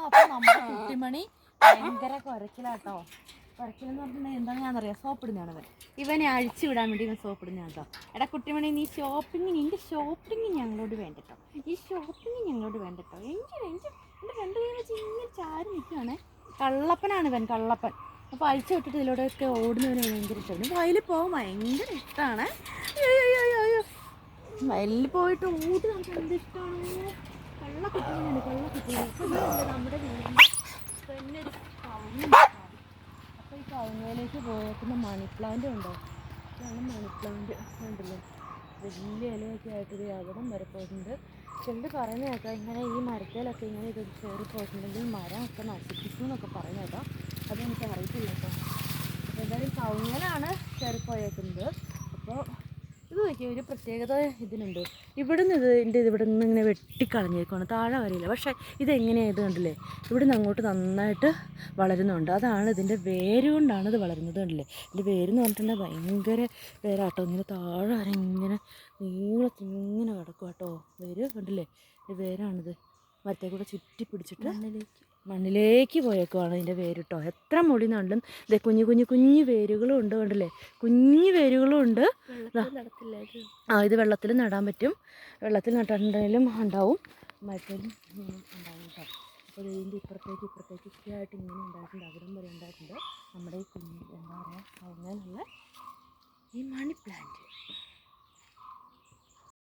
അപ്പൊ നമ്മുടെ കുട്ടിമണി ഭയങ്കര കുരച്ചിലാട്ടോ. കുരച്ചിലെന്ന് പറഞ്ഞിട്ടുണ്ടെങ്കിൽ എന്താണെന്നറിയാം, സോപ്പിടുന്നതാണ് അവൻ. ഇവനെ അഴിച്ചു വിടാൻ വേണ്ടി ഇവൻ സോപ്പിടുന്നതാണ് കേട്ടോ. എടാ കുട്ടിമണി, നീ നിന്റെ ഷോപ്പിംഗ് ഞങ്ങളോട് വേണ്ടട്ടോ, ഈ ഷോപ്പിംഗ് ഞങ്ങളോട് വേണ്ടട്ടോ. എൻ്റെ രണ്ട് കൈ വെച്ച് ഇങ്ങനെ ചാരി നിൽക്കുകയാണേ. കള്ളപ്പനാണ് ഇവൻ, കള്ളപ്പൻ. അപ്പോൾ അഴിച്ചു വിട്ടിട്ട് ഇതിലൂടെയൊക്കെ ഓടുന്നവന് ഭയങ്കര ഇഷ്ടമാണ്. വയലിൽ പോകാൻ ഭയങ്കര ഇഷ്ടമാണ്. അയ്യോ, വയലിൽ പോയിട്ട് ഓടി നമുക്ക് എന്ത് ഇഷ്ടമാണ്. കള്ളക്കുട്ടിയാണ്, കള്ളക്കുട്ടിയാണ്. നമ്മുടെ വീടിൻ്റെ തന്നെ ഒരു കവുങ്ങ്. അപ്പോൾ ഈ കവുങ്ങയിലേക്ക് പോയേക്കുന്ന മണി പ്ലാന്റ് ഉണ്ടോ? ഇതാണ് മണി പ്ലാന്റ്. ഉണ്ടല്ലോ, വലിയ ഇലയൊക്കെ ആയിട്ടൊരു അവിടം വരെ പോയിട്ടുണ്ട്. ചിലർ പറയുന്നത് കേൾക്കാം, ഇങ്ങനെ ഈ മരത്തിലൊക്കെ ഇങ്ങനെ ഇത് കയറി പോയിട്ടുണ്ടെങ്കിൽ മരമൊക്കെ നശിപ്പിക്കും എന്നൊക്കെ പറയുന്നത് കേട്ടോ. അതെനിക്ക് അറിയത്തില്ല കേട്ടോ. അപ്പോൾ എന്തായാലും കവുങ്ങലാണ് കയറിപ്പോയേക്കുന്നത്. അപ്പോൾ ഇത് നോക്കിയാൽ ഒരു പ്രത്യേകത ഇതിനുണ്ട്. ഇവിടെ നിന്ന് ഇങ്ങനെ വെട്ടിക്കളഞ്ഞേക്കാണ്, താഴെ വരില്ല. പക്ഷേ ഇതെങ്ങനെയാണ്, ഇത് കണ്ടില്ലേ, ഇവിടെ നിന്ന് അങ്ങോട്ട് നന്നായിട്ട് വളരുന്നുണ്ട്. അതാണ് ഇതിൻ്റെ വേര് കൊണ്ടാണ് ഇത് വളരുന്നത്. കണ്ടില്ലേ, ഇതിൻ്റെ വേരെന്ന് പറഞ്ഞിട്ടുണ്ടെങ്കിൽ ഭയങ്കര വേരാട്ടോ. ഇങ്ങനെ താഴെ വരെ ഇങ്ങനെ നീളത്തിൽ ഇങ്ങനെ കിടക്കും കേട്ടോ. വേര് കണ്ടില്ലേ, ഇത് വേരാണിത്. മരത്തെ കൂടെ ചുറ്റി പിടിച്ചിട്ട് മണ്ണിലേക്ക് പോയേക്കുവാണ് ഇതിൻ്റെ വേര് കേട്ടോ. എത്ര മുടി നണ്ടും ഇതേ കുഞ്ഞു കുഞ്ഞു കുഞ്ഞു വേരുകളും ഉണ്ട്. കണ്ടില്ലേ, കുഞ്ഞു വേരുകളും ഉണ്ട്. ഇത് വെള്ളത്തിൽ നടാൻ പറ്റും. വെള്ളത്തിൽ നട്ടിട്ടുണ്ടെങ്കിലും ഉണ്ടാവും, മരത്തിലും ഉണ്ടാവും കേട്ടോ. അപ്പോൾ ഇതിൻ്റെ ഇപ്പുറത്തേക്കൊക്കെ ആയിട്ട് ഇങ്ങനെ ഉണ്ടായിട്ടുണ്ട്, അവിടം വരെ ഉണ്ടായിട്ടുണ്ട്. നമ്മുടെ ഈ കുഞ്ഞ് എന്താ പറയുക, അങ്ങനെയുള്ള ഈ മണി പ്ലാന്റ്.